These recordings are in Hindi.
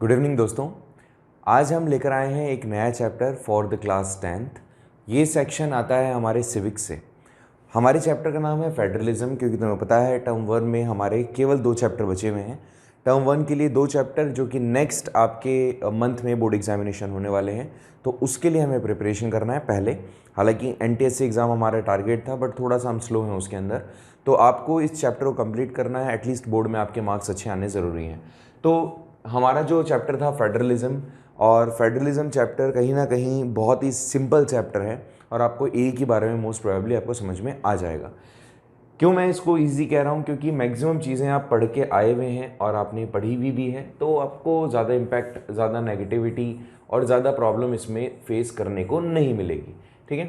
गुड इवनिंग दोस्तों। आज हम लेकर आए हैं एक नया chapter for the class 10th। ये सेक्शन आता है हमारे सिविक्स से। हमारे चैप्टर का नाम है फेडरलिज्म, क्योंकि तुम्हें पता है टर्म 1 में हमारे केवल 2 चैप्टर बचे हुए हैं। टर्म 1 के लिए 2 चैप्टर जो कि नेक्स्ट आपके मंथ में बोर्ड एग्जामिनेशन होने वाले हैं, तो उसके लिए हमें प्रिपरेशन करना है पहले। हालांकि एनटीएससी एग्ज़ाम हमारा टारगेट था, बट थोड़ा सा हम स्लो हैं उसके अंदर। तो आपको इस चैप्टर को कंप्लीट करना है, एटलीस्ट बोर्ड में आपके मार्क्स अच्छे आने ज़रूरी हैं। तो हमारा जो चैप्टर था फेडरलिज्म, और फेडरलिज्म चैप्टर कहीं ना कहीं बहुत ही सिंपल चैप्टर है और आपको एक ही बारे में मोस्ट प्रोबेबली आपको समझ में आ जाएगा। क्यों मैं इसको इजी कह रहा हूँ? क्योंकि मैक्सिमम चीज़ें आप पढ़ के आए हुए हैं और आपने पढ़ी हुई भी है, तो आपको ज़्यादा इम्पैक्ट, ज़्यादा नेगेटिविटी और ज़्यादा प्रॉब्लम इसमें फेस करने को नहीं मिलेगी। ठीक है,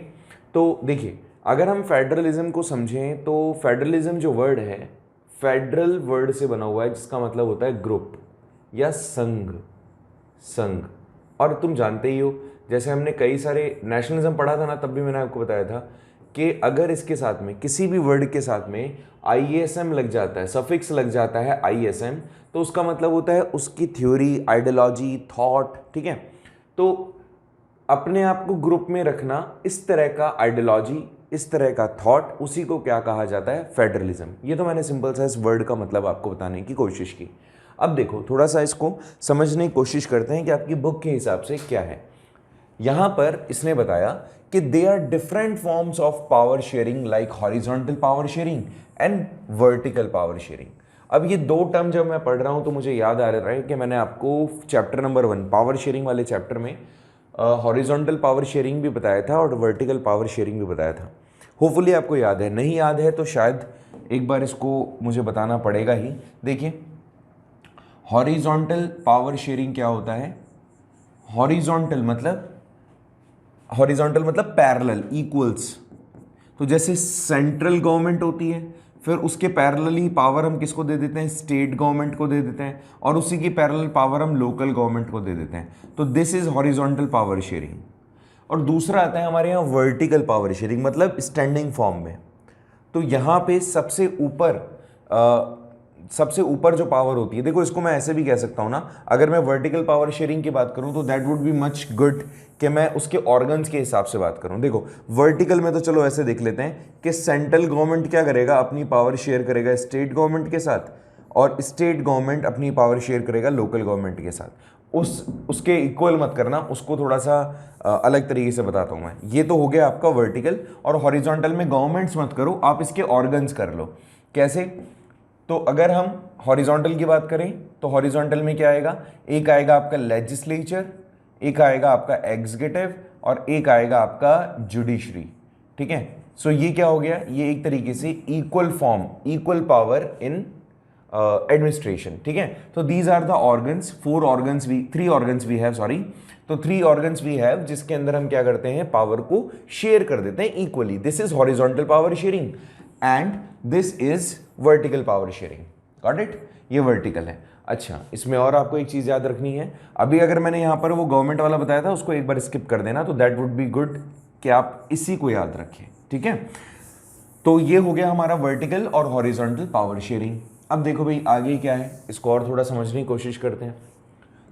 तो देखिए, अगर हम फेडरलिज्म को समझें तो फेडरलिज्म जो वर्ड है, फेडरल वर्ड से बना हुआ है, जिसका मतलब होता है ग्रुप या संघ। संघ, और तुम जानते ही हो, जैसे हमने कई सारे नेशनलिज्म पढ़ा था ना, तब भी मैंने आपको बताया था कि अगर इसके साथ में किसी भी वर्ड के साथ में आईएसएम लग जाता है, सफिक्स लग जाता है आईएसएम, तो उसका मतलब होता है उसकी थ्योरी, आइडियोलॉजी, थॉट। ठीक है, तो अपने आप को ग्रुप में रखना, इस तरह का आइडियोलॉजी, इस तरह का थॉट, उसी को क्या कहा जाता है? फेडरलिज्म। ये तो मैंने सिंपल सा इस वर्ड का मतलब आपको बताने की कोशिश की। अब देखो, थोड़ा सा इसको समझने की कोशिश करते हैं कि आपकी बुक के हिसाब से क्या है। यहां पर इसने बताया कि they are different forms of power sharing, like horizontal power sharing and vertical power sharing. अब ये 2 टर्म जब मैं पढ़ रहा हूं तो मुझे याद आ रहा है कि मैंने आपको चैप्टर नंबर 1 पावर शेयरिंग वाले चैप्टर में हॉरिजॉन्टल पावर शेयरिंग भी बताया था और वर्टिकल पावर शेयरिंग भी बताया था। होपफुली आपको याद है। नहीं याद है तो शायद एक बार इसको मुझे बताना पड़ेगा ही। देखिए, हॉरिजॉन्टल पावर शेयरिंग क्या होता है? हॉरिजॉन्टल मतलब पैरेलल, इक्वल्स। तो जैसे सेंट्रल गवर्नमेंट होती है, फिर उसके पैरेलली पावर हम किसको दे देते हैं? स्टेट गवर्नमेंट को दे देते हैं, और उसी की पैरेलल पावर हम लोकल गवर्नमेंट को दे देते हैं। तो this is horizontal power sharing. और दूसरा आता है हमारे यहाँ वर्टिकल पावर शेयरिंग, मतलब स्टैंडिंग फॉर्म में। तो यहाँ पे सबसे ऊपर जो पावर होती है, देखो इसको मैं ऐसे भी कह सकता हूँ ना, अगर मैं वर्टिकल पावर शेयरिंग की बात करूँ तो that would be much good कि मैं उसके ऑर्गन्स के हिसाब से बात करूँ। देखो, वर्टिकल में तो चलो ऐसे देख लेते हैं कि सेंट्रल गवर्नमेंट क्या करेगा? अपनी पावर शेयर करेगा स्टेट गवर्नमेंट के साथ, और स्टेट गवर्नमेंट अपनी पावर शेयर करेगा लोकल गवर्नमेंट के साथ। उसके इक्वल मत करना, उसको थोड़ा सा अलग तरीके से बताता हूँ मैं। ये तो हो गया आपका वर्टिकल। और हॉरिजॉन्टल में गवर्नमेंट्स मत करो, आप इसके ऑर्गन्स कर लो। कैसे? तो अगर हम हॉरिजॉन्टल की बात करें तो हॉरिजॉन्टल में क्या आएगा? एक आएगा आपका लेजिस्लेचर, एक आएगा आपका एग्जीक्यूटिव, और एक आएगा आपका जुडिशरी। ठीक है, सो ये क्या हो गया? ये एक तरीके से equal form, equal power in administration. ठीक है, तो these are the organs, 3 organs we have, sorry. तो 3 ऑर्गन्स वी हैव, जिसके अंदर हम क्या करते हैं? पावर को शेयर कर देते हैं equally. This is horizontal power sharing and this is vertical power sharing. Got it? ये वर्टिकल है। अच्छा, इसमें और आपको एक चीज याद रखनी है। अभी अगर मैंने यहां पर वो गवर्नमेंट वाला बताया था, उसको एक बार स्किप कर देना, तो दैट वुड बी गुड कि आप इसी को याद रखें। ठीक है, तो ये हो गया हमारा वर्टिकल और हॉरिजॉन्टल पावर शेयरिंग। अब देखो भाई, आगे क्या है, इसको और थोड़ा समझने की कोशिश करते हैं।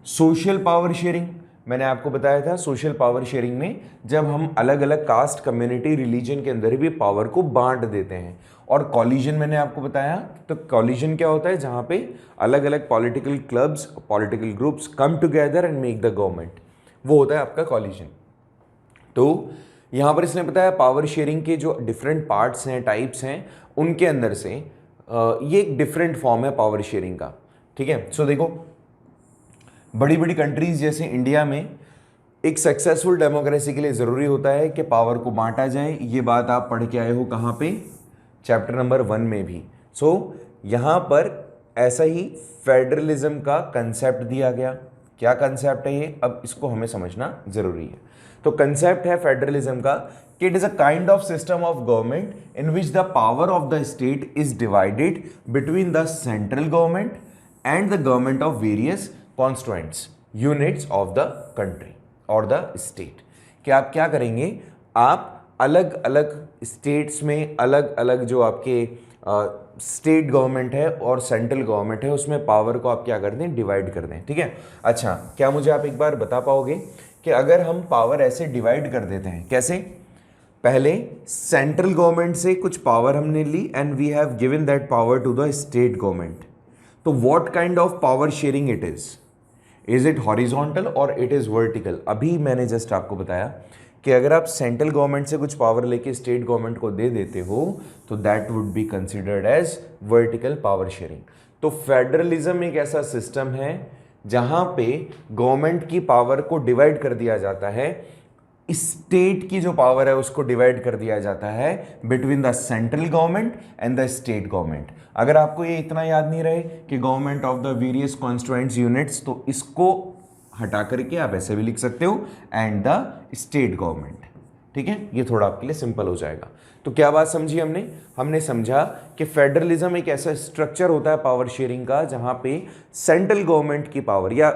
सोशल पावर शेयरिंग, मैंने आपको बताया था सोशल पावर शेयरिंग में जब हम अलग अलग कास्ट, कम्युनिटी, रिलीजन के अंदर भी पावर को बांट देते हैं। और कॉलिजन मैंने आपको बताया, तो कॉलिजन क्या होता है? जहां पे अलग अलग political clubs, political groups come together and make the government, वो होता है आपका कॉलिजन। तो यहां पर इसने बताया पावर शेयरिंग के जो डिफरेंट पार्ट्स हैं, टाइप्स हैं, उनके अंदर से ये एक डिफरेंट फॉर्म है पावर शेयरिंग का। ठीक है, सो देखो, बड़ी बड़ी कंट्रीज जैसे इंडिया में एक सक्सेसफुल डेमोक्रेसी के लिए ज़रूरी होता है कि पावर को बांटा जाए। ये बात आप पढ़ के आए हो कहाँ पे? चैप्टर नंबर 1 में भी। सो यहाँ पर ऐसा ही फेडरलिज्म का कंसेप्ट दिया गया। क्या कंसेप्ट है ये? अब इसको हमें समझना ज़रूरी है। तो कंसेप्ट है फेडरलिज्म का कि it is a kind of system of government in which the power of the state is divided between the central government and the government of various constituents units of the country और द स्टेट। कि आप क्या करेंगे? आप अलग अलग स्टेट्स में अलग अलग जो आपके स्टेट गवर्नमेंट है और सेंट्रल गवर्नमेंट है, उसमें पावर को आप क्या कर दें, डिवाइड कर दें, ठीक है। अच्छा, क्या मुझे आप एक बार बता पाओगे कि अगर हम पावर ऐसे डिवाइड कर देते हैं, कैसे? पहले सेंट्रल गवर्नमेंट से कुछ पावर हमने ली and we have given that power to the state government, तो what kind of power sharing it is it horizontal और इट इज वर्टिकल? अभी मैंने जस्ट आपको बताया कि अगर आप सेंट्रल गवर्नमेंट से कुछ पावर लेके स्टेट गवर्नमेंट को दे देते हो तो that would be considered as vertical power sharing. तो फेडरलिज्म एक ऐसा सिस्टम है जहां पे गवर्नमेंट की पावर को डिवाइड कर दिया जाता है, स्टेट की जो पावर है उसको डिवाइड कर दिया जाता है between the central government and the state government. अगर आपको ये इतना याद नहीं रहे कि government of the various constituents units, तो इसको हटा करके आप ऐसे भी लिख सकते हो एंड द स्टेट गवर्नमेंट, ठीक है। ये थोड़ा आपके लिए सिंपल हो जाएगा। तो क्या बात समझी हमने समझा कि फेडरलिज्म एक ऐसा स्ट्रक्चर होता है पावर शेयरिंग का जहां पे सेंट्रल गवर्नमेंट की पावर या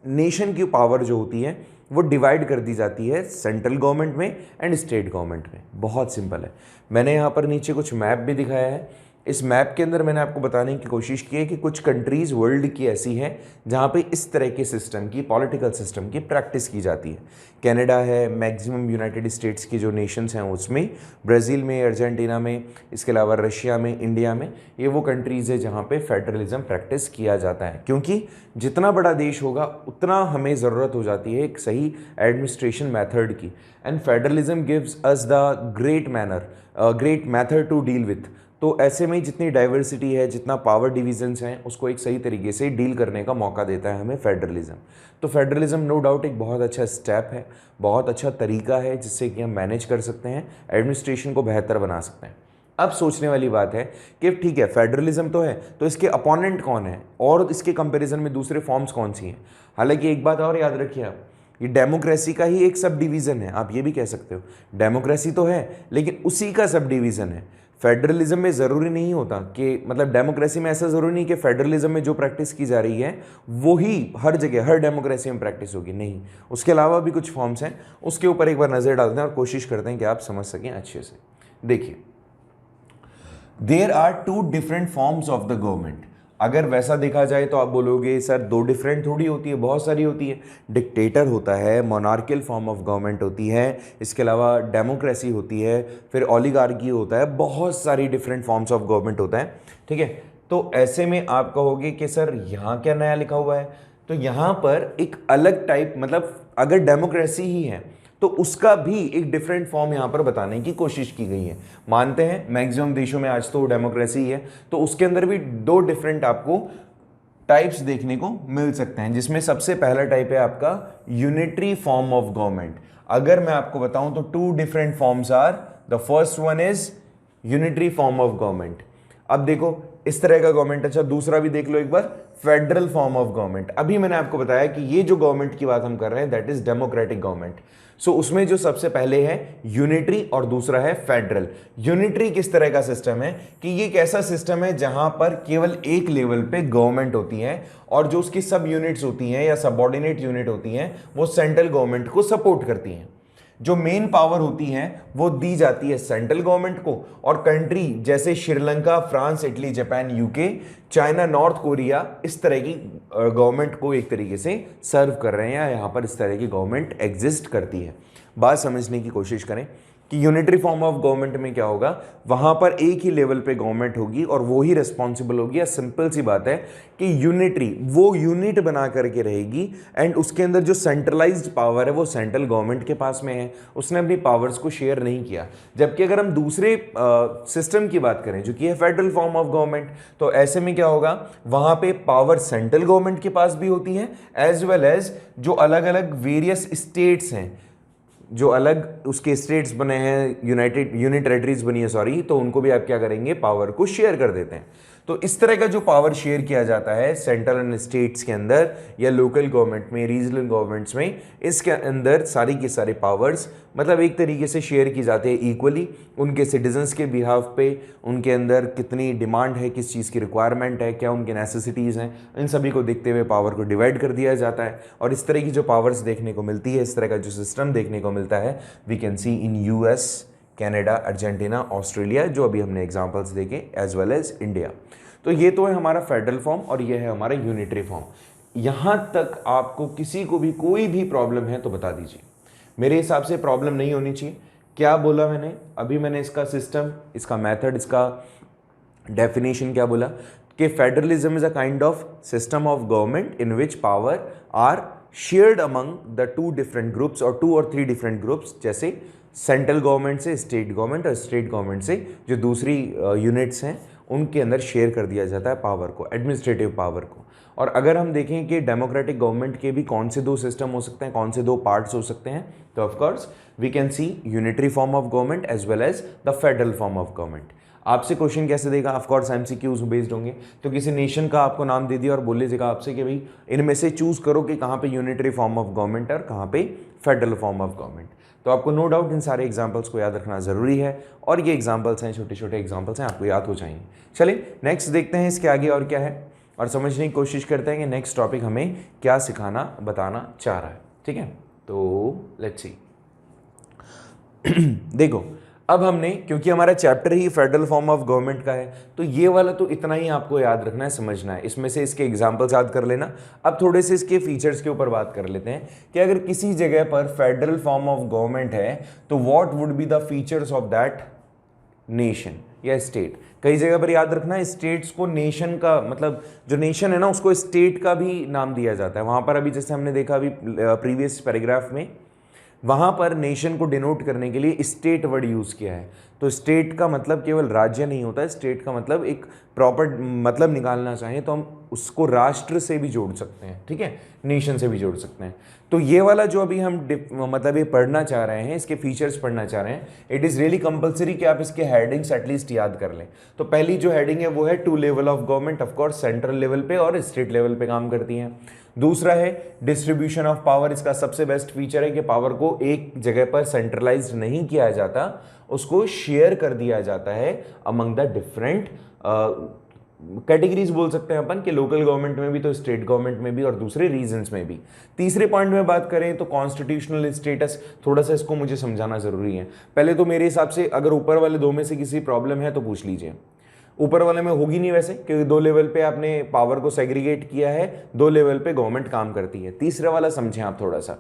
नेशन की पावर जो होती है वो डिवाइड कर दी जाती है सेंट्रल गवर्नमेंट में एंड स्टेट गवर्नमेंट में। बहुत सिंपल है। मैंने यहाँ पर नीचे कुछ मैप भी दिखाया है। इस मैप के अंदर मैंने आपको बताने की कोशिश की है कि कुछ कंट्रीज़ वर्ल्ड की ऐसी हैं जहाँ पे इस तरह के सिस्टम की, पॉलिटिकल सिस्टम की प्रैक्टिस की जाती है। कनाडा है, मैक्सिमम यूनाइटेड स्टेट्स की जो नेशंस हैं उसमें, ब्राज़ील में, अर्जेंटीना में, इसके अलावा रशिया में, इंडिया में, ये वो कंट्रीज़ है जहाँ पे फेडरलिज्म प्रैक्टिस किया जाता है। क्योंकि जितना बड़ा देश होगा उतना हमें ज़रूरत हो जाती है एक सही एडमिनिस्ट्रेशन मैथड की, and federalism gives us the great method to deal with. तो ऐसे में जितनी डाइवर्सिटी है, जितना पावर डिविजन्स हैं, उसको एक सही तरीके से डील करने का मौका देता है हमें फेडरलिज्म। तो फेडरलिज्म नो डाउट एक बहुत अच्छा स्टेप है, बहुत अच्छा तरीका है जिससे कि हम मैनेज कर सकते हैं, एडमिनिस्ट्रेशन को बेहतर बना सकते हैं। अब सोचने वाली बात है कि ठीक है फेडरलिज्म तो है, तो इसके अपोनेंट कौन है और इसके कंपैरिजन में दूसरे फॉर्म्स कौन सी हैं। हालांकि एक बात और याद रखिए आप, ये डेमोक्रेसी का ही एक सब डिवीज़न है, आप ये भी कह सकते हो। डेमोक्रेसी तो है लेकिन उसी का सब डिवीज़न है। फेडरलिज्म में ज़रूरी नहीं होता कि, मतलब डेमोक्रेसी में ऐसा ज़रूरी नहीं कि फेडरलिज्म में जो प्रैक्टिस की जा रही है वो ही हर जगह, हर डेमोक्रेसी में प्रैक्टिस होगी, नहीं। उसके अलावा भी कुछ फॉर्म्स हैं, उसके ऊपर एक बार नज़र डालते हैं और कोशिश करते हैं कि आप समझ सकें अच्छे से। देखिए, there are two different forms of the government. अगर वैसा देखा जाए तो आप बोलोगे सर दो डिफरेंट थोड़ी होती है, बहुत सारी होती है। डिक्टेटर होता है, मोनार्कियल फॉर्म ऑफ गवर्नमेंट होती है, इसके अलावा डेमोक्रेसी होती है, फिर ओलिगार्की होता है, बहुत सारी डिफरेंट फॉर्म्स ऑफ गवर्नमेंट होता है, ठीक है। तो ऐसे में आप कहोगे कि सर यहाँ क्या नया लिखा हुआ है, तो यहाँ पर एक अलग टाइप, मतलब अगर डेमोक्रेसी ही है तो उसका भी एक डिफरेंट फॉर्म यहाँ पर बताने की कोशिश की गई है। मानते हैं मैक्सिमम देशों में आज तो डेमोक्रेसी है, तो उसके अंदर भी दो डिफरेंट आपको टाइप्स देखने को मिल सकते हैं, जिसमें सबसे पहला टाइप है आपका यूनिटरी फॉर्म ऑफ गवर्नमेंट। अगर मैं आपको बताऊं तो two different forms are, the first one is unitary form of government. अब देखो इस तरह का गवर्नमेंट। अच्छा, दूसरा भी देख लो एक बार, फेडरल फॉर्म ऑफ गवर्नमेंट। अभी मैंने आपको बताया कि ये जो गवर्नमेंट की बात हम कर रहे हैं दैट इज डेमोक्रेटिक गवर्नमेंट। सो उसमें जो सबसे पहले है यूनिटरी और दूसरा है फेडरल। यूनिटरी किस तरह का सिस्टम है कि ये एक ऐसा सिस्टम है जहां पर केवल एक लेवल पे गवर्नमेंट होती है और जो उसकी सब यूनिट्स होती हैं या सबऑर्डिनेट यूनिट होती हैं वो सेंट्रल गवर्नमेंट को सपोर्ट करती हैं। जो मेन पावर होती है वो दी जाती है सेंट्रल गवर्नमेंट को, और कंट्री जैसे Sri Lanka, France, Italy, Japan, UK, China, north Korea, इस तरह की गवर्नमेंट को एक तरीके से सर्व कर रहे हैं, या यहाँ पर इस तरह की गवर्नमेंट एग्जिस्ट करती है। बात समझने की कोशिश करें कि यूनिटरी फॉर्म ऑफ गवर्नमेंट में क्या होगा, वहां पर एक ही लेवल पे गवर्नमेंट होगी और वो ही रिस्पॉन्सिबल होगी। या सिंपल सी बात है कि यूनिटरी वो यूनिट बना करके रहेगी एंड उसके अंदर जो सेंट्रलाइज्ड पावर है वो सेंट्रल गवर्नमेंट के पास में है, उसने अपनी पावर्स को शेयर नहीं किया। जबकि अगर हम दूसरे सिस्टम की बात करें जो कि है फेडरल फॉर्म ऑफ गवर्नमेंट, तो ऐसे में क्या होगा, वहां पे पावर सेंट्रल गवर्नमेंट के पास भी होती है एज वेल एज जो अलग अलग वेरियस स्टेट्स हैं, जो अलग उसके स्टेट्स बने हैं, यूनिट टेरिटरीज बनी है सॉरी, तो उनको भी आप क्या करेंगे, पावर को शेयर कर देते हैं। तो इस तरह का जो पावर शेयर किया जाता है सेंट्रल एंड स्टेट्स के अंदर या लोकल गवर्नमेंट में, रीजनल गवर्नमेंट्स में, इसके अंदर सारी की सारी पावर्स मतलब एक तरीके से शेयर की जाती है इक्वली उनके सिटीजन्स के बिहाफ पे। उनके अंदर कितनी डिमांड है, किस चीज़ की रिक्वायरमेंट है, क्या उनकी नेसेसिटीज़ हैं, इन सभी को देखते हुए पावर को डिवाइड कर दिया जाता है। और इस तरह की जो पावर्स देखने को मिलती है, इस तरह का जो सिस्टम देखने को मिलता है, we can see in US, Canada, Argentina, Australia, जो अभी हमने एग्जांपल्स देखे, एज वेल एज इंडिया। तो ये तो है हमारा फेडरल फॉर्म और ये है हमारा यूनिटरी फॉर्म। यहाँ तक आपको किसी को भी कोई भी प्रॉब्लम है तो बता दीजिए। मेरे हिसाब से प्रॉब्लम नहीं होनी चाहिए। क्या बोला मैंने अभी? मैंने इसका सिस्टम, इसका मेथड, इसका डेफिनेशन क्या बोला कि federalism is a kind of system of government in which power are shared among the two different groups और 2 और 3 डिफरेंट ग्रुप्स, जैसे सेंट्रल गवर्नमेंट से स्टेट गवर्नमेंट और स्टेट गवर्नमेंट से जो दूसरी यूनिट्स हैं उनके अंदर शेयर कर दिया जाता है पावर को, एडमिनिस्ट्रेटिव पावर को। और अगर हम देखें कि डेमोक्रेटिक गवर्नमेंट के भी कौन से 2 सिस्टम हो सकते हैं, कौन से 2 पार्ट्स हो सकते हैं, तो of course we can see unitary form of government as well as the federal form of government. आपसे क्वेश्चन कैसे देगा? ऑफ कोर्स एमसीक्यूज बेस्ड होंगे। तो किसी नेशन का आपको नाम दे दिया और बोल लीजिएगा आपसे कि भाई इनमें से चूज करो कि कहाँ पे यूनिटरी फॉर्म ऑफ गवर्नमेंट और कहाँ पे फेडरल फॉर्म ऑफ गवर्नमेंट। तो आपको नो डाउट इन सारे एग्जाम्पल्स को याद रखना जरूरी है और ये एग्जाम्पल्स हैं, छोटे छोटे एग्जाम्पल्स हैं, आपको याद हो जाएंगे। चलिए नेक्स्ट देखते हैं इसके आगे और क्या है और समझने की कोशिश करते हैं कि नेक्स्ट टॉपिक हमें क्या सिखाना बताना चाह रहा है। ठीक है, तो लेट्स सी। देखो अब हमने, क्योंकि हमारा chapter he federal form of government का है, तो ये वाला तो इतना ही आपको याद रखना है, समझना है। इसमें से इसके एग्जांपल्स याद कर लेना। अब थोड़े से इसके फीचर्स के ऊपर बात कर लेते हैं कि अगर किसी जगह पर फेडरल फॉर्म ऑफ गवर्नमेंट है तो what would be the features of that nation या स्टेट। कई जगह पर याद रखना है स्टेट्स को नेशन का, मतलब जो नेशन है ना उसको स्टेट का भी नाम दिया जाता है। वहां पर अभी जैसे हमने देखा अभी प्रीवियस पैराग्राफ में, वहां पर नेशन को डिनोट करने के लिए स्टेट वर्ड यूज किया है। तो स्टेट का मतलब केवल राज्य नहीं होता है, स्टेट का मतलब एक प्रॉपर मतलब निकालना चाहें तो हम उसको राष्ट्र से भी जोड़ सकते हैं, ठीक है, नेशन से भी जोड़ सकते हैं। तो ये वाला जो अभी हम मतलब ये पढ़ना चाह रहे हैं, इसके फीचर्स पढ़ना चाह रहे हैं, इट इज़ रियली कंपलसरी कि आप इसके हेडिंग्स एटलीस्ट याद कर लें। तो पहली जो हेडिंग है वो है 2 level of government, of course central level पे और स्टेट लेवल पे काम करती हैं। दूसरा है डिस्ट्रीब्यूशन ऑफ पावर। इसका सबसे बेस्ट फीचर है कि पावर को एक जगह पर सेंट्रलाइज्ड नहीं किया जाता, उसको शेयर कर दिया जाता है अमंग द डिफरेंट कैटेगरीज बोल सकते हैं अपन, कि लोकल गवर्नमेंट में भी तो स्टेट गवर्नमेंट में भी और दूसरे रीजन्स में भी। तीसरे पॉइंट में बात करें तो कॉन्स्टिट्यूशनल स्टेटस, थोड़ा सा इसको मुझे समझाना जरूरी है। पहले तो मेरे हिसाब से अगर ऊपर वाले 2 में से किसी प्रॉब्लम है तो पूछ लीजिए। ऊपर वाले में होगी नहीं वैसे, क्योंकि 2 लेवल पे आपने पावर को सेग्रीगेट किया है, 2 लेवल पे गवर्नमेंट काम करती है। तीसरा वाला समझें आप थोड़ा सा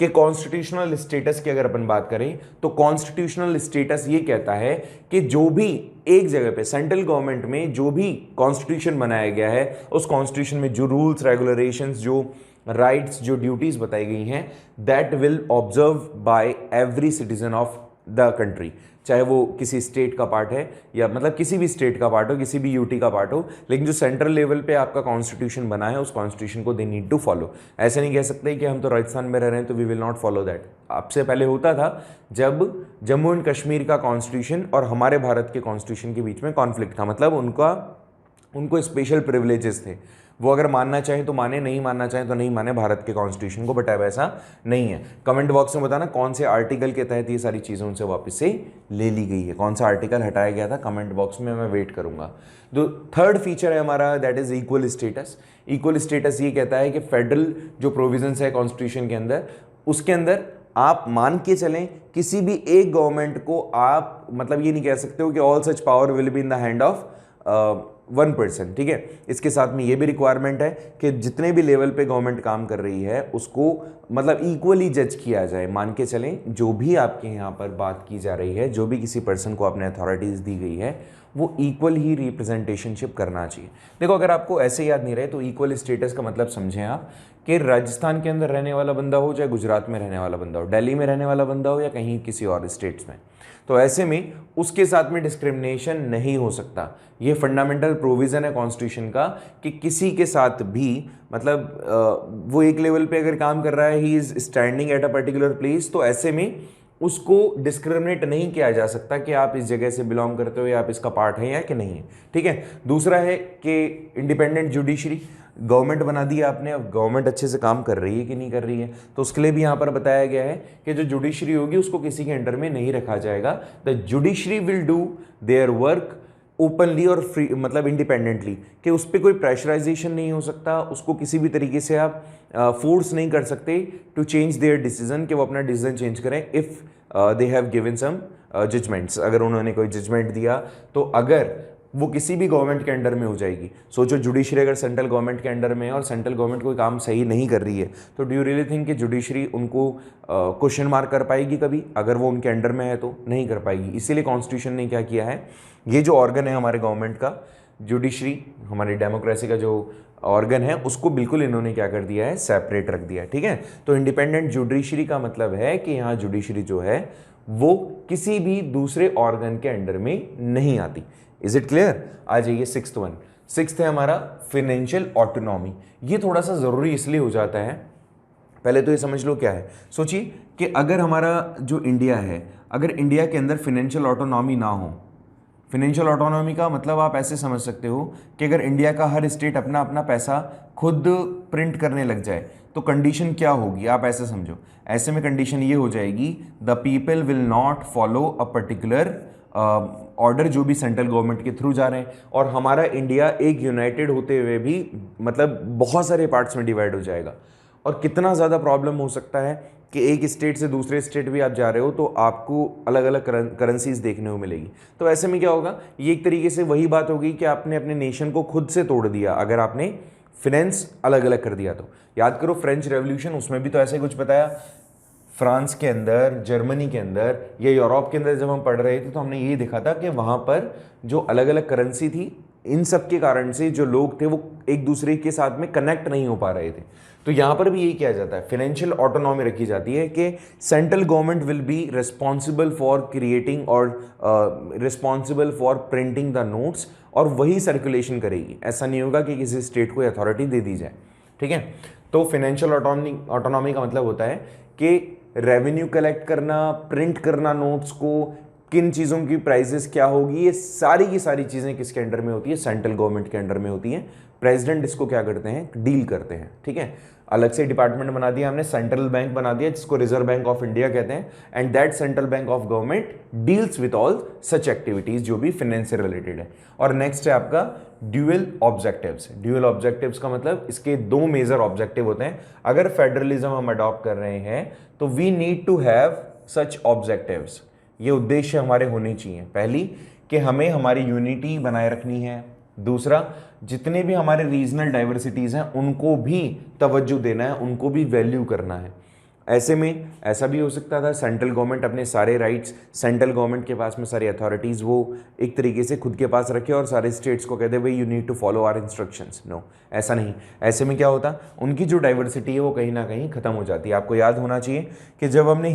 कि कॉन्स्टिट्यूशनल स्टेटस की अगर अपन बात करें तो कॉन्स्टिट्यूशनल स्टेटस ये कहता है कि जो भी एक जगह पे सेंट्रल गवर्नमेंट में जो भी कॉन्स्टिट्यूशन बनाया गया है, उस कॉन्स्टिट्यूशन में जो रूल्स रेगुलेशंस, जो राइट्स, जो ड्यूटीज बताई गई हैं, that will observe by every citizen of the country, चाहे वो किसी स्टेट का पार्ट है या मतलब किसी भी स्टेट का पार्ट हो, किसी भी यूटी का पार्ट हो, लेकिन जो सेंट्रल लेवल पे आपका कॉन्स्टिट्यूशन बना है उस कॉन्स्टिट्यूशन को दे नीड टू फॉलो। ऐसे नहीं कह सकते कि हम तो राजस्थान में रह रहे हैं तो we will not follow that. आपसे पहले होता था जब जम्मू एंड कश्मीर का कॉन्स्टिट्यूशन और हमारे भारत के कॉन्स्टिट्यूशन के बीच में कॉन्फ्लिक्ट था, मतलब उनको स्पेशल प्रिविलेजेस थे, वो अगर मानना चाहे तो माने, नहीं मानना चाहे तो नहीं माने भारत के कॉन्स्टिट्यूशन को, बट अब ऐसा नहीं है। कमेंट बॉक्स में बताना कौन से आर्टिकल के तहत ये सारी चीज़ें उनसे वापस से ले ली गई है, कौन सा आर्टिकल हटाया गया था, कमेंट बॉक्स में मैं वेट करूंगा। तो थर्ड फीचर है हमारा, that is equal status. Equal status ये कहता है कि फेडरल जो प्रोविजंस है कॉन्स्टिट्यूशन के अंदर, उसके अंदर आप मान के चलें किसी भी एक गवर्नमेंट को आप मतलब ये नहीं कह सकते हो कि all such power will be in the hand of 1%, ठीक है। इसके साथ में ये भी रिक्वायरमेंट है कि जितने भी लेवल पे गवर्नमेंट काम कर रही है उसको मतलब इक्वली जज किया जाए। मान के चलें जो भी आपके यहाँ पर बात की जा रही है, जो भी किसी पर्सन को आपने अथॉरिटीज़ दी गई है, वो इक्वल ही रिप्रेजेंटेशनशिप करना चाहिए। देखो अगर आपको ऐसे याद नहीं रहे तो इक्वल स्टेटस का मतलब समझें आप कि राजस्थान के अंदर रहने वाला बंदा हो, चाहे गुजरात में रहने वाला बंदा हो, दिल्ली में रहने वाला बंदा हो या कहीं किसी और स्टेट्स में, तो ऐसे में उसके साथ में डिस्क्रिमिनेशन नहीं हो सकता। ये फंडामेंटल प्रोविज़न है कॉन्स्टिट्यूशन का कि किसी के साथ भी मतलब वो एक लेवल पे अगर काम कर रहा है, he is standing at a particular place, तो ऐसे में उसको डिस्क्रिमिनेट नहीं किया जा सकता कि आप इस जगह से बिलोंग करते हो या आप इसका पार्ट हैं या कि नहीं है, ठीक है। दूसरा है कि इंडिपेंडेंट जुडिशरी, गवर्नमेंट बना दी आपने, अब गवर्नमेंट अच्छे से काम कर रही है कि नहीं कर रही है, तो उसके लिए भी यहाँ पर बताया गया है कि जो जुडिशरी होगी उसको किसी के अंडर में नहीं रखा जाएगा। The judiciary will do their work openly और फ्री, मतलब इंडिपेंडेंटली, कि उस पर कोई प्रेशराइजेशन नहीं हो सकता, उसको किसी भी तरीके से आप फोर्स नहीं कर सकते टू चेंज देयर डिसीजन, कि वो अपना डिसीजन चेंज करें if they have given some judgments, अगर उन्होंने कोई जजमेंट दिया तो अगर वो किसी भी गवर्नमेंट के अंडर में हो जाएगी। सोचो जुडिशरी अगर सेंट्रल गवर्नमेंट के अंडर में है और सेंट्रल गवर्नमेंट कोई काम सही नहीं कर रही है, तो डू यू रियली थिंक कि जुडिशरी उनको क्वेश्चन मार्क कर पाएगी कभी? अगर वो उनके अंडर में है तो नहीं कर पाएगी। इसीलिए कॉन्स्टिट्यूशन ने क्या किया है, ये जो ऑर्गन है हमारे गवर्नमेंट का, जुडिशरी हमारी डेमोक्रेसी का जो ऑर्गन है, उसको बिल्कुल इन्होंने क्या कर दिया है, सेपरेट रख दिया है। ठीक है, तो इंडिपेंडेंट जुडिशरी का मतलब है कि यहाँ जुडिशरी जो है वो किसी भी दूसरे ऑर्गन के अंडर में नहीं आती। Is it clear? आ जाइए सिक्स्थ वन। सिक्स्थ है हमारा फाइनेंशियल ऑटोनॉमी। ये थोड़ा सा ज़रूरी इसलिए हो जाता है, पहले तो ये समझ लो क्या है। सोचिए कि अगर हमारा जो इंडिया है, अगर इंडिया के अंदर फाइनेंशियल ऑटोनॉमी ना हो, फाइनेंशियल ऑटोनॉमी का मतलब आप ऐसे समझ सकते हो कि अगर इंडिया का हर स्टेट अपना अपना पैसा खुद प्रिंट करने लग जाए तो कंडीशन क्या होगी, आप ऐसे समझो। ऐसे में कंडीशन ये हो जाएगी, the people will not follow a particular order जो भी सेंट्रल गवर्नमेंट के थ्रू जा रहे हैं, और हमारा इंडिया एक यूनाइटेड होते हुए भी मतलब बहुत सारे पार्ट्स में डिवाइड हो जाएगा। और कितना ज़्यादा प्रॉब्लम हो सकता है कि एक स्टेट से दूसरे स्टेट भी आप जा रहे हो तो आपको अलग अलग करेंसीज देखने को मिलेगी। तो ऐसे में क्या होगा, ये एक तरीके से वही बात होगी कि आपने अपने नेशन को खुद से तोड़ दिया अगर आपने फिनेंस अलग अलग कर दिया तो। याद करो फ्रेंच रेवोल्यूशन, उसमें भी तो ऐसे कुछ बताया। फ्रांस के अंदर, जर्मनी के अंदर या यूरोप के अंदर जब हम पढ़ रहे थे तो हमने ये देखा था कि वहाँ पर जो अलग अलग करेंसी थी, इन सब के कारण से जो लोग थे वो एक दूसरे के साथ में कनेक्ट नहीं हो पा रहे थे। तो यहाँ पर भी यही किया जाता है, फाइनेंशियल ऑटोनॉमी रखी जाती है कि central government will be responsible for creating और responsible for printing the notes, और वही सर्कुलेशन करेगी। ऐसा नहीं होगा कि किसी स्टेट को अथॉरिटी दे दी जाए। ठीक है, तो फाइनेंशियल ऑटोनॉमी का मतलब होता है कि रेवेन्यू कलेक्ट करना, प्रिंट करना नोट्स को, किन चीज़ों की प्राइजेस क्या होगी, ये सारी की सारी चीज़ें किसके अंडर में होती है, सेंट्रल गवर्नमेंट के अंडर में होती हैं। प्रेसिडेंट इसको क्या करते हैं, डील करते हैं। ठीक है, अलग से डिपार्टमेंट बना दिया हमने, सेंट्रल बैंक बना दिया जिसको रिजर्व बैंक ऑफ इंडिया कहते हैं, and that central bank of government deals with all such activities जो भी फाइनेंस से रिलेटेड है। और नेक्स्ट है आपका ड्यूअल ऑब्जेक्टिव्स। ड्यूअल ऑब्जेक्टिव्स का मतलब इसके दो मेजर ऑब्जेक्टिव होते हैं। अगर फेडरलिज्म हम अडॉप्ट कर रहे हैं तो we need to have such objectives. ये उद्देश्य हमारे होने चाहिए। पहली कि हमें हमारी यूनिटी बनाए रखनी है। दूसरा, जितने भी हमारे रीजनल डाइवर्सिटीज़ हैं उनको भी तवज्जो देना है, उनको भी वैल्यू करना है। ऐसे में ऐसा भी हो सकता था सेंट्रल गवर्नमेंट अपने सारे राइट्स, सेंट्रल गवर्नमेंट के पास में सारी अथॉरिटीज़ वो एक तरीके से खुद के पास रखे और सारे स्टेट्स को कहते भाई you need to follow our instructions. No, ऐसा नहीं। ऐसे में क्या होता, उनकी जो डाइवर्सिटी है वो कहीं ना कहीं ख़त्म हो जाती है। आपको याद होना चाहिए कि जब हमने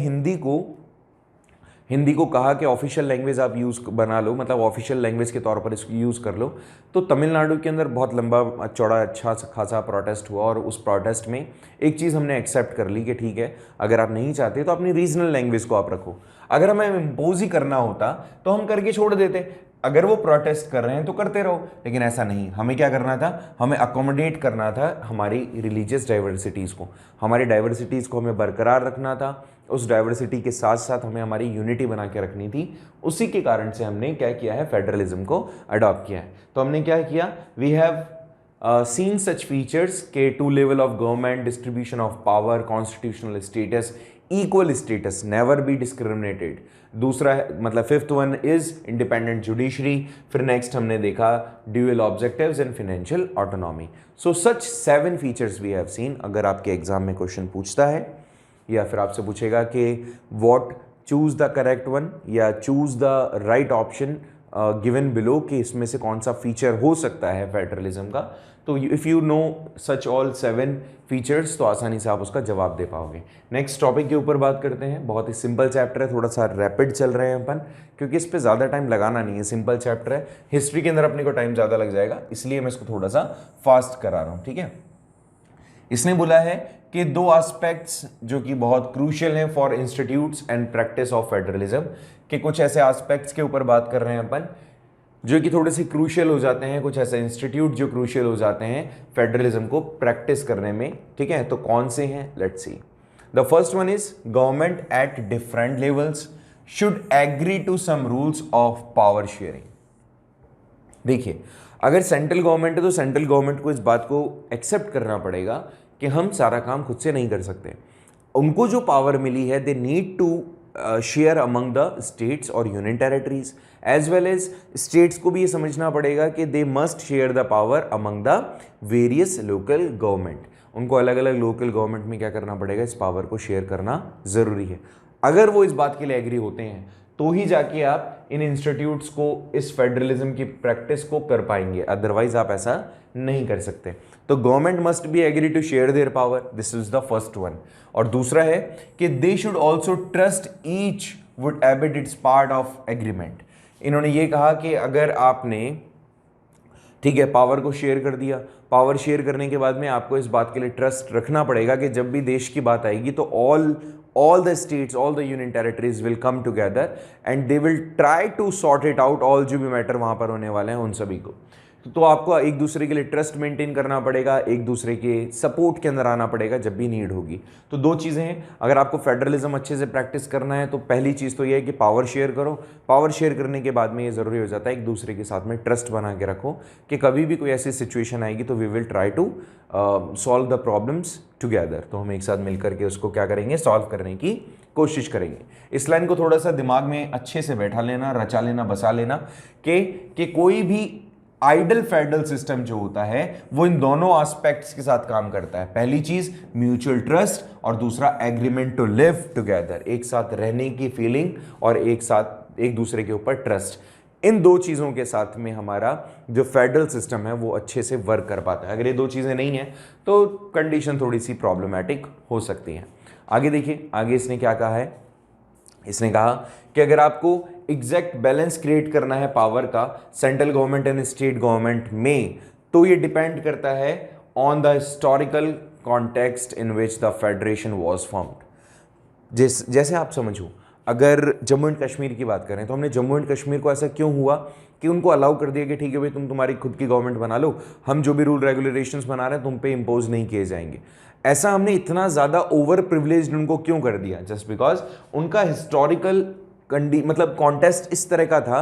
हिंदी को कहा कि ऑफिशियल लैंग्वेज आप यूज़ बना लो, मतलब ऑफिशियल लैंग्वेज के तौर पर इसको यूज़ कर लो, तो तमिलनाडु के अंदर बहुत लंबा चौड़ा अच्छा खासा प्रोटेस्ट हुआ, और उस प्रोटेस्ट में एक चीज़ हमने एक्सेप्ट कर ली कि ठीक है, अगर आप नहीं चाहते तो अपनी रीजनल लैंग्वेज को आप रखो। अगर हमें इम्पोज ही करना होता तो हम करके छोड़ देते, अगर वो प्रोटेस्ट कर रहे हैं तो करते रहो, लेकिन ऐसा नहीं। हमें क्या करना था, हमें अकोमोडेट करना था हमारी रिलीजियस डाइवर्सिटीज़ को, हमारी डाइवर्सिटीज़ को हमें बरकरार रखना था। उस डाइवर्सिटी के साथ साथ हमें हमारी यूनिटी बना के रखनी थी। उसी के कारण से हमने क्या किया है, फेडरलिज्म को अडॉप्ट किया है। तो हमने क्या किया, we have seen such features के two level of government, distribution of power, constitutional status, equal status, never be discriminated. दूसरा मतलब fifth one is independent judiciary. फिर नेक्स्ट हमने देखा dual objectives and financial autonomy. So such 7 features we have seen. अगर आपके एग्जाम में क्वेश्चन पूछता है या फिर आपसे पूछेगा कि what choose the correct one या choose the right option given below, कि इसमें से कौन सा फीचर हो सकता है फेडरलिज्म का, तो if you know such all 7 features तो आसानी से आप उसका जवाब दे पाओगे। नेक्स्ट टॉपिक के ऊपर बात करते हैं। बहुत ही सिंपल चैप्टर है, थोड़ा सा रैपिड चल रहे हैं अपन, क्योंकि इस पर ज़्यादा टाइम लगाना नहीं है, सिंपल चैप्टर है। हिस्ट्री के अंदर अपने को टाइम ज़्यादा लग जाएगा, इसलिए मैं इसको थोड़ा सा फास्ट करा रहा हूँ। ठीक है, इसने बोला है कि 2 एस्पेक्ट्स जो कि बहुत क्रूशियल हैं for institutes and practice of federalism, के कुछ ऐसे एस्पेक्ट्स के ऊपर बात कर रहे हैं अपन जो कि थोड़े से क्रूशियल हो जाते हैं, कुछ ऐसे इंस्टीट्यूट जो क्रूशियल हो जाते हैं फेडरलिज्म को प्रैक्टिस करने में। ठीक है, तो कौन से हैं, let's see. The first one is government at different levels should agree to some rules of power sharing. देखिए, अगर सेंट्रल गवर्नमेंट है तो सेंट्रल गवर्नमेंट को इस बात को एक्सेप्ट करना पड़ेगा कि हम सारा काम खुद से नहीं कर सकते। उनको जो पावर मिली है, they need to share among the states और union territories, as well as states को भी ये समझना पड़ेगा कि they must share the power among the various local government. उनको अलग अलग लोकल गवर्नमेंट में क्या करना पड़ेगा, इस पावर को शेयर करना ज़रूरी है। अगर वो इस बात के लिए एग्री होते हैं तो ही जाके आप इन इंस्टीट्यूट्स को, इस फेडरलिज्म की प्रैक्टिस को कर पाएंगे, अदरवाइज आप ऐसा नहीं कर सकते। तो government must be agree to share their power, this is the first one. और दूसरा है कि they should also trust each would abide its part of agreement. इन्होंने ये कहा कि अगर आपने, ठीक है, पावर को शेयर कर दिया, पावर शेयर करने के बाद में आपको इस बात के लिए ट्रस्ट रखना पड़ेगा कि जब भी देश की बात आएगी तो all the states, all the union territories will come together and they will try to sort it out, all जो भी मैटर वहाँ पर होने वाले हैं उन सभी को। तो आपको एक दूसरे के लिए ट्रस्ट मेंटेन करना पड़ेगा, एक दूसरे के सपोर्ट के अंदर आना पड़ेगा जब भी नीड होगी। तो दो चीज़ें हैं, अगर आपको फेडरलिज्म अच्छे से प्रैक्टिस करना है तो पहली चीज़ तो ये है कि पावर शेयर करो। पावर शेयर करने के बाद में ये ज़रूरी हो जाता है एक दूसरे के साथ में ट्रस्ट बना के रखो कि कभी भी कोई ऐसी सिचुएशन आएगी तो we will try to solve the problems together. तो हम एक साथ मिलकर के उसको क्या करेंगे, सॉल्व करने की कोशिश करेंगे। इस लाइन को थोड़ा सा दिमाग में अच्छे से बैठा लेना, रचा लेना, बसा लेना कि कोई भी आइडल फेडरल सिस्टम जो होता है वो इन दोनों एस्पेक्ट्स के साथ काम करता है। पहली चीज म्यूचुअल ट्रस्ट और दूसरा एग्रीमेंट टू लिव टुगेदर, एक साथ रहने की फीलिंग और एक साथ एक दूसरे के ऊपर ट्रस्ट। इन दो चीज़ों के साथ में हमारा जो फेडरल सिस्टम है वो अच्छे से वर्क कर पाता है। अगर ये दो चीज़ें नहीं हैं तो कंडीशन थोड़ी सी प्रॉब्लमैटिक हो सकती है। आगे देखिए, आगे इसने क्या कहा है, इसने कहा कि अगर आपको एग्जैक्ट बैलेंस क्रिएट करना है पावर का central government and state government में, तो ये डिपेंड करता है on the historical context in which the federation was formed. जैसे आप समझो, अगर जम्मू एंड कश्मीर की बात करें तो हमने जम्मू एंड कश्मीर को ऐसा क्यों हुआ कि उनको अलाउ कर दिया कि ठीक है भाई तुम तुम्हारी खुद की गवर्नमेंट बना लो, हम जो भी रूल रेगुलेशंस बना रहे हैं तुम पे इम्पोज नहीं किए जाएंगे। ऐसा हमने इतना ज़्यादा ओवर प्रिविलेज्ड उनको क्यों कर दिया, जस्ट बिकॉज उनका हिस्टोरिकल मतलब कॉन्टेस्ट इस तरह का था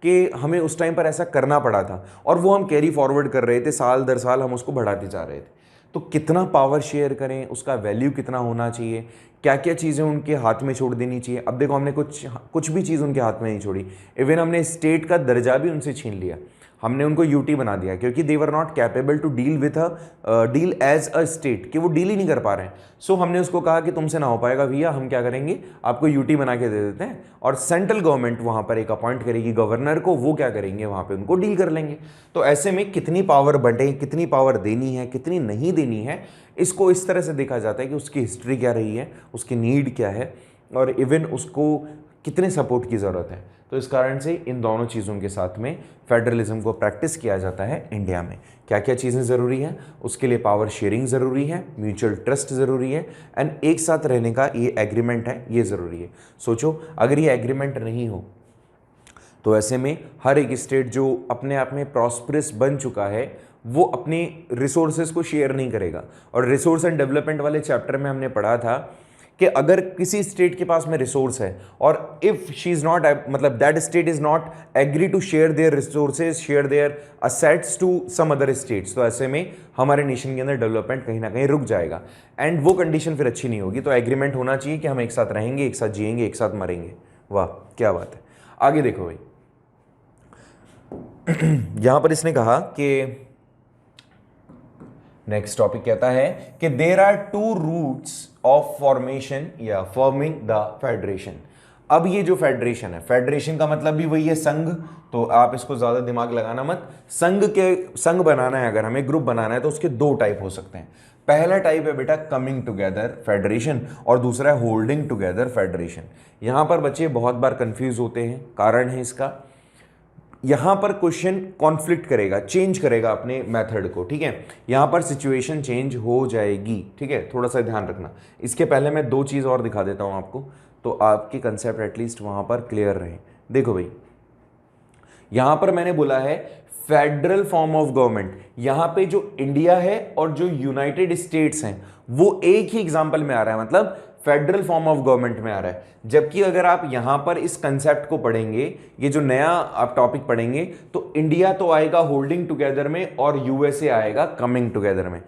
कि हमें उस टाइम पर ऐसा करना पड़ा था और वो हम कैरी फॉरवर्ड कर रहे थे, साल दर साल हम उसको बढ़ाते जा रहे थे। तो कितना पावर शेयर करें, उसका वैल्यू कितना होना चाहिए, क्या क्या चीज़ें उनके हाथ में छोड़ देनी चाहिए। अब देखो, हमने कुछ भी चीज़ उनके हाथ में नहीं छोड़ी, इवन हमने स्टेट का दर्जा भी उनसे छीन लिया, हमने उनको यूटी बना दिया क्योंकि they were not capable to deal as a state, कि वो डील ही नहीं कर पा रहे हैं। सो हमने उसको कहा कि तुमसे ना हो पाएगा भैया, हम क्या करेंगे, आपको यूटी बना के दे देते हैं और सेंट्रल गवर्नमेंट वहाँ पर एक अपॉइंट करेगी गवर्नर को, वो क्या करेंगे वहाँ पे उनको डील कर लेंगे। तो ऐसे में कितनी पावर बंटे, कितनी पावर देनी है, कितनी नहीं देनी है, इसको इस तरह से देखा जाता है कि उसकी हिस्ट्री क्या रही है, उसकी नीड क्या है और इवन उसको कितने सपोर्ट की ज़रूरत है। तो इस कारण से इन दोनों चीज़ों के साथ में फेडरलिज्म को प्रैक्टिस किया जाता है इंडिया में। क्या क्या चीज़ें ज़रूरी हैं, उसके लिए पावर शेयरिंग ज़रूरी है, म्यूचुअल ट्रस्ट ज़रूरी है एंड एक साथ रहने का ये एग्रीमेंट है, ये ज़रूरी है। सोचो, अगर ये एग्रीमेंट नहीं हो तो ऐसे में हर एक स्टेट जो अपने आप में प्रॉस्परस बन चुका है वो अपने रिसोर्सेज को शेयर नहीं करेगा। और रिसोर्स एंड डेवलपमेंट वाले चैप्टर में हमने पढ़ा था कि अगर किसी स्टेट के पास में रिसोर्स है और इफ शी इज नॉट, मतलब that state is not agree to share their resources, share their assets to some other states, तो ऐसे में हमारे नेशन के अंदर डेवलपमेंट कहीं ना कहीं रुक जाएगा एंड वो कंडीशन फिर अच्छी नहीं होगी। तो एग्रीमेंट होना चाहिए कि हम एक साथ रहेंगे, एक साथ जिएंगे, एक साथ मरेंगे। वाह क्या बात है। आगे देखो भाई, यहां पर इसने कहा कि नेक्स्ट टॉपिक कहता है कि there are two routes of formation या फॉर्मिंग द फेडरेशन। अब ये जो फेडरेशन है, फेडरेशन का मतलब भी वही है संघ, तो आप इसको ज्यादा दिमाग लगाना मत। संघ बनाना है, अगर हमें ग्रुप बनाना है तो उसके दो टाइप हो सकते हैं। पहला टाइप है बेटा कमिंग टुगेदर फेडरेशन और दूसरा है होल्डिंग टुगेदर फेडरेशन। यहां पर बच्चे बहुत बार कंफ्यूज होते हैं, कारण है इसका, यहां पर क्वेश्चन कॉन्फ्लिक्ट करेगा, चेंज करेगा अपने मेथड को, ठीक है, यहां पर सिचुएशन चेंज हो जाएगी, ठीक है, थोड़ा सा ध्यान रखना। इसके पहले मैं दो चीज़ और दिखा देता हूं आपको, तो आपकी कंसेप्ट एटलीस्ट वहां पर क्लियर रहे। देखो भाई, यहां पर मैंने बोला है फेडरल फॉर्म ऑफ गवर्नमेंट, यहां पे जो इंडिया है और जो यूनाइटेड स्टेट्स हैं वो एक ही एग्जाम्पल में आ रहा है, मतलब फेडरल फॉर्म ऑफ गवर्नमेंट में आ रहा है। जबकि अगर आप यहां पर इस कंसेप्ट को पढ़ेंगे, ये जो नया आप टॉपिक पढ़ेंगे, तो इंडिया तो आएगा होल्डिंग टुगेदर में और यूएसए आएगा कमिंग टुगेदर में।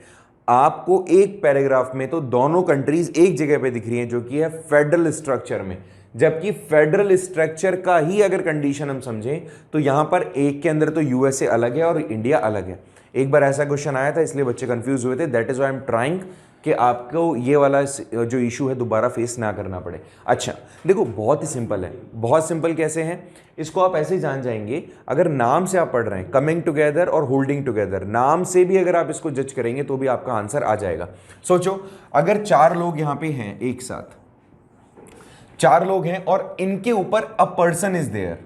आपको एक पैराग्राफ में तो दोनों कंट्रीज एक जगह पे दिख रही हैं, जो कि है फेडरल स्ट्रक्चर में। जबकि फेडरल स्ट्रक्चर का ही अगर कंडीशन हम समझें तो यहां पर एक के अंदर तो यूएसए अलग है और इंडिया अलग है। एक बार ऐसा क्वेश्चन आया था, इसलिए बच्चे कंफ्यूज हुए थे। That is why I am trying कि आपको ये वाला जो इशू है दोबारा फेस ना करना पड़े। अच्छा देखो, बहुत ही सिंपल है। बहुत सिंपल कैसे है, इसको आप ऐसे ही जान जाएंगे अगर नाम से आप पढ़ रहे हैं, कमिंग टुगेदर और होल्डिंग टुगेदर, नाम से भी अगर आप इसको जज करेंगे तो भी आपका आंसर आ जाएगा। सोचो अगर 4 लोग यहां पे हैं एक साथ, 4 लोग हैं और इनके ऊपर अ पर्सन इज देयर,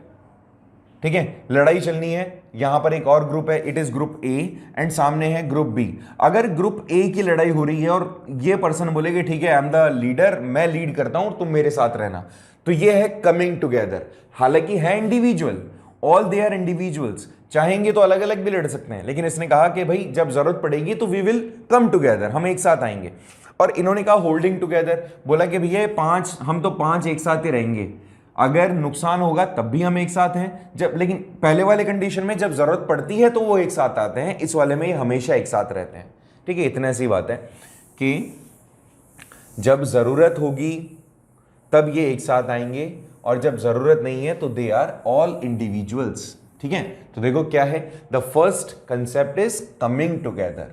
ठीक है, लड़ाई चलनी है। यहां पर एक और ग्रुप है, it is group A, and सामने है ग्रुप बी। अगर ग्रुप ए की लड़ाई हो रही है और ये पर्सन बोलेगे ठीक है आई एम द लीडर, मैं लीड करता हूं, तुम मेरे साथ रहना, तो ये है कमिंग टुगेदर। हालांकि है individual, all they are individuals, चाहेंगे तो अलग अलग भी लड़ सकते हैं, लेकिन इसने कहा कि भाई जब जरूरत पड़ेगी तो वी विल कम टुगेदर, हम एक साथ आएंगे। और इन्होंने कहा होल्डिंग टुगेदर, बोला कि भैया 5, हम तो 5 एक साथ ही रहेंगे, अगर नुकसान होगा तब भी हम एक साथ हैं। जब, लेकिन पहले वाले कंडीशन में जब जरूरत पड़ती है तो वो एक साथ आते हैं, इस वाले में ये हमेशा एक साथ रहते हैं। ठीक है, इतनी सी बात है कि जब जरूरत होगी तब ये एक साथ आएंगे, और जब जरूरत नहीं है तो दे आर ऑल इंडिविजुअल्स। ठीक है, तो देखो क्या है, the first concept is coming together.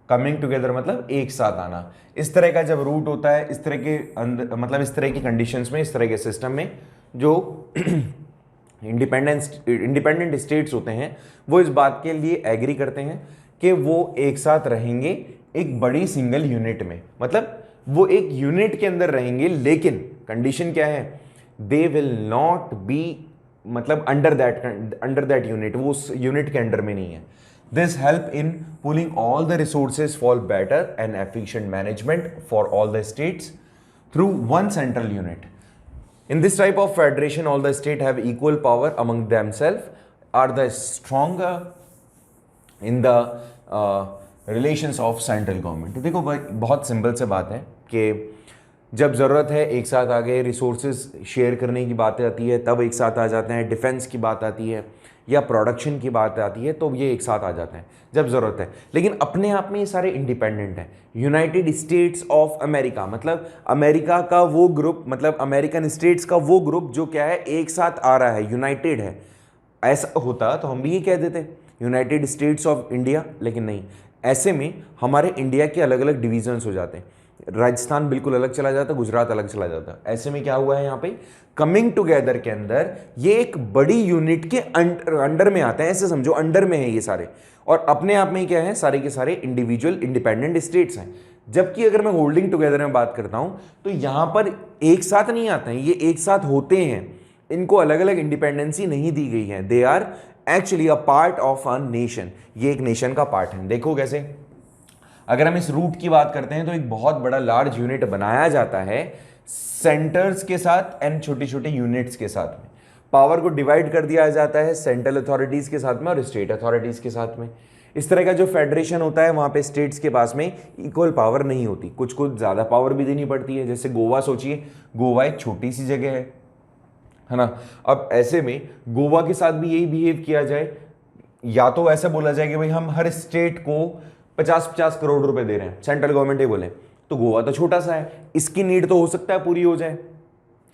Coming together मतलब एक साथ आना। इस तरह का जब रूट होता है, इस तरह के अंदर, मतलब इस तरह की कंडीशंस में, इस तरह के सिस्टम में, जो इंडिपेंडेंट स्टेट्स होते हैं वो इस बात के लिए एग्री करते हैं कि वो एक साथ रहेंगे एक बड़ी सिंगल यूनिट में, मतलब वो एक यूनिट के अंदर रहेंगे, लेकिन कंडीशन क्या है, दे विल नॉट बी, मतलब अंडर दैट यूनिट, वो उस यूनिट के अंडर में नहीं है। This help in pulling all the resources for better and efficient management for all the states through one central unit. In this type of federation, all the states have equal power among themselves, are the stronger in the relations of central government। देखो भाई, बहुत सिंपल से बात है कि जब ज़रूरत है एक साथ आ गए, रिसोर्सेज शेयर करने की बात आती है तब एक साथ आ जाते हैं, डिफेंस की बात आती है या प्रोडक्शन की बात आती है तो ये एक साथ आ जाते हैं जब ज़रूरत है। लेकिन अपने आप में ये सारे इंडिपेंडेंट हैं। यूनाइटेड स्टेट्स ऑफ अमेरिका, मतलब अमेरिका का वो ग्रुप, मतलब अमेरिकन स्टेट्स का वो ग्रुप जो क्या है, एक साथ आ रहा है, यूनाइटेड है। ऐसा होता तो हम भी ये कह देते यूनाइटेड स्टेट्स ऑफ इंडिया, लेकिन नहीं। ऐसे में हमारे इंडिया के अलग अलग डिविजन्स हो जाते हैं, राजस्थान बिल्कुल अलग चला जाता, गुजरात अलग चला जाता। ऐसे में क्या हुआ है, यहाँ पे कमिंग टुगेदर के अंदर ये एक बड़ी यूनिट के अंडर में आते हैं, ऐसे समझो अंडर में है ये सारे, और अपने आप में ही क्या है, सारे के सारे इंडिविजुअल इंडिपेंडेंट स्टेट्स हैं। जबकि अगर मैं होल्डिंग टुगेदर में बात करता हूं तो यहां पर एक साथ नहीं आते हैं, ये एक साथ होते हैं, इनको अलग अलग इंडिपेंडेंसी नहीं दी गई है। They are actually a part of a nation, ये एक नेशन का पार्ट है। देखो कैसे, अगर हम इस रूट की बात करते हैं तो एक बहुत बड़ा लार्ज यूनिट बनाया जाता है सेंटर्स के साथ एंड छोटी छोटी यूनिट्स के साथ में। पावर को डिवाइड कर दिया जाता है सेंट्रल अथॉरिटीज के साथ में और स्टेट अथॉरिटीज के साथ में। इस तरह का जो फेडरेशन होता है वहां पे स्टेट्स के पास में इक्वल पावर नहीं होती, कुछ कुछ ज्यादा पावर भी देनी पड़ती है। जैसे गोवा सोचिए, गोवा एक छोटी सी जगह है ना। अब ऐसे में गोवा के साथ भी यही बिहेव किया जाए, या तो ऐसा बोला जाए कि भाई हम हर स्टेट को 50-50 करोड़ रुपए दे रहे हैं, सेंट्रल गवर्नमेंट ही बोले, तो गोवा तो छोटा सा है, इसकी नीड तो हो सकता है पूरी हो जाए,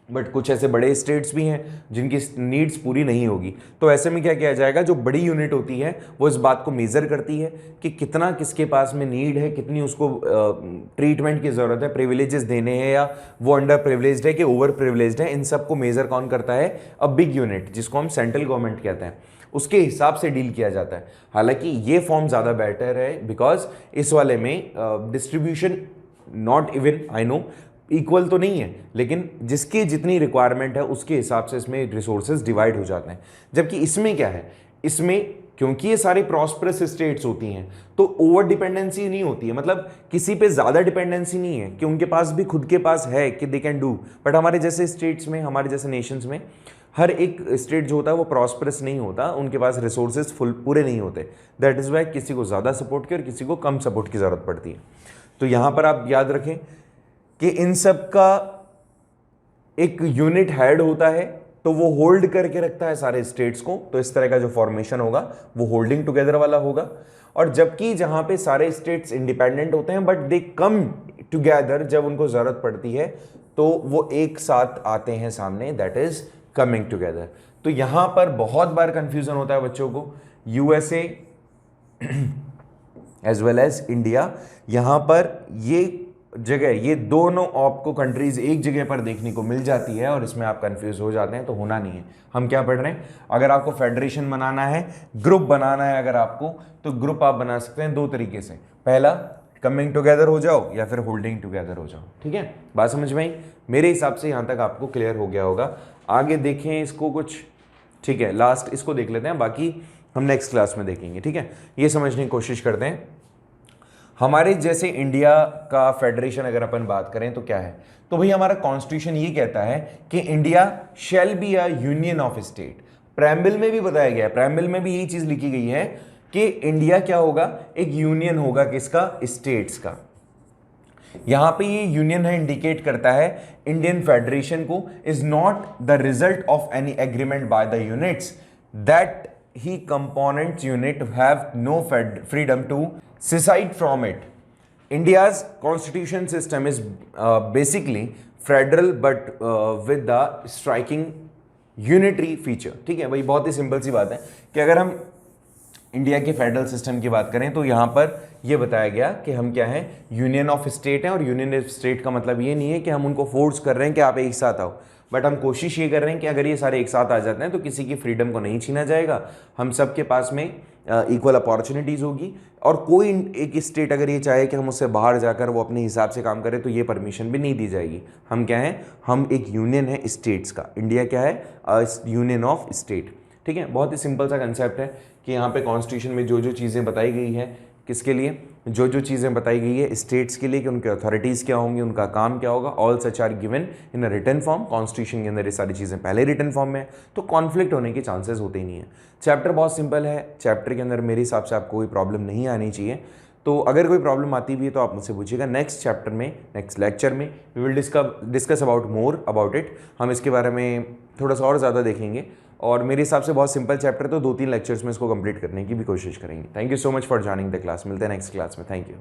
बट कुछ ऐसे बड़े स्टेट्स भी हैं जिनकी नीड्स पूरी नहीं होगी। तो ऐसे में क्या किया जाएगा, जो बड़ी यूनिट होती है वो इस बात को मेजर करती है कि कितना किसके पास में नीड है, कितनी उसको ट्रीटमेंट की ज़रूरत है, प्रिविलेजेस देने हैं या वो अंडर प्रिविलेज्ड है कि ओवर प्रिविलेज्ड है, इन सब को मेजर कौन करता है, अ बिग यूनिट, जिसको हम सेंट्रल गवर्नमेंट कहते हैं, उसके हिसाब से डील किया जाता है। हालांकि ये फॉर्म ज़्यादा बेटर है, बिकॉज इस वाले में distribution not even, I know equal तो नहीं है, लेकिन जिसकी जितनी रिक्वायरमेंट है उसके हिसाब से इसमें रिसोर्सेज डिवाइड हो जाते हैं। जबकि इसमें क्या है, इसमें क्योंकि ये सारी प्रॉस्परस स्टेट्स होती हैं तो ओवर डिपेंडेंसी नहीं होती है, मतलब किसी पे ज़्यादा डिपेंडेंसी नहीं है कि उनके पास भी खुद के पास है कि दे कैन डू। बट हमारे जैसे स्टेट्स में, हमारे जैसे नेशंस में हर एक स्टेट जो होता है वो प्रॉस्परस नहीं होता, उनके पास रिसोर्सेज पूरे नहीं होते। दैट इज़ वाई किसी को ज़्यादा सपोर्ट की और किसी को कम सपोर्ट की ज़रूरत पड़ती है। तो यहाँ पर आप याद रखें कि इन सब का एक यूनिट हेड होता है तो वो होल्ड करके रखता है सारे स्टेट्स को, तो इस तरह का जो फॉर्मेशन होगा वो होल्डिंग टुगेदर वाला होगा। और जबकि जहां पे सारे स्टेट्स इंडिपेंडेंट होते हैं बट दे कम टुगेदर जब उनको जरूरत पड़ती है तो वो एक साथ आते हैं सामने, दैट इज कमिंग टुगेदर। तो यहां पर बहुत बार कंफ्यूजन होता है बच्चों को, USA as well as India, यहां पर ये जगह, ये दोनों आपको कंट्रीज एक जगह पर देखने को मिल जाती है और इसमें आप कंफ्यूज हो जाते हैं, तो होना नहीं है। हम क्या पढ़ रहे हैं, अगर आपको फेडरेशन बनाना है, ग्रुप बनाना है अगर आपको, तो ग्रुप आप बना सकते हैं दो तरीके से, पहला कमिंग टुगेदर हो जाओ या फिर होल्डिंग टुगेदर हो जाओ। ठीक है, बात समझ में आई? मेरे हिसाब से यहां तक आपको क्लियर हो गया होगा। आगे देखें इसको कुछ, ठीक है, लास्ट इसको देख लेते हैं, बाकी हम नेक्स्ट क्लास में देखेंगे। ठीक है, ये समझने की कोशिश करते हैं। हमारे जैसे इंडिया का फेडरेशन अगर अपन बात करें तो क्या है, तो भाई हमारा कॉन्स्टिट्यूशन ये कहता है कि India shall be a union of state. Preamble में भी बताया गया है, प्रेम्बल में भी यही चीज लिखी गई है कि इंडिया क्या होगा, एक यूनियन होगा, किसका, स्टेट्स का। यहां पे ये यूनियन है इंडिकेट करता है इंडियन फेडरेशन को, is not the result of any agreement by the units that he components unit have no freedom to secede from it. India's constitution system is basically federal but with the striking unitary feature. ठीक है भाई, बहुत ही सिंपल सी बात है कि अगर हम इंडिया के फेडरल सिस्टम की बात करें तो यहाँ पर यह बताया गया कि हम क्या हैं, यूनियन ऑफ स्टेट हैं। और यूनियन ऑफ स्टेट का मतलब ये नहीं है कि हम उनको फोर्स कर रहे हैं कि आप एक साथ आओ, बट हम कोशिश ये कर रहे हैं कि अगर ये सारे एक साथ आ जाते हैं तो किसी की फ्रीडम को नहीं छीना जाएगा, हम सबके पास में इक्वल अपॉर्चुनिटीज़ होगी। और कोई एक स्टेट अगर ये चाहे कि हम उससे बाहर जाकर वो अपने हिसाब से काम करें तो ये परमिशन भी नहीं दी जाएगी। हम क्या हैं, हम एक यूनियन है स्टेट्स का। इंडिया क्या है, यूनियन ऑफ स्टेट। ठीक है, बहुत ही सिंपल सा कंसेप्ट है कि यहाँ पे कॉन्स्टिट्यूशन में जो जो चीज़ें बताई गई है, किसके लिए, जो जो चीज़ें बताई गई है स्टेट्स के लिए कि उनके अथॉरिटीज़ क्या होंगी, उनका काम क्या होगा, all such are given in a written form. Constitution के अंदर ये सारी चीज़ें पहले रिटन फॉर्म में है, तो कॉन्फ्लिक्ट होने के चांसेस होते ही नहीं है। चैप्टर बहुत सिंपल है, चैप्टर के अंदर मेरे हिसाब से आपको कोई प्रॉब्लम नहीं आनी चाहिए। तो अगर कोई प्रॉब्लम आती भी है तो आप मुझसे पूछिएगा। नेक्स्ट चैप्टर में, नेक्स्ट लेक्चर में we will discuss about more about it. हम इसके बारे में थोड़ा सा और ज़्यादा देखेंगे और मेरे हिसाब से बहुत सिंपल चैप्टर, तो 2-3 लेक्चर्स में इसको कंप्लीट करने की भी कोशिश करेंगे। Thank you so much for joining the class. मिलते हैं नेक्स्ट क्लास में। Thank you.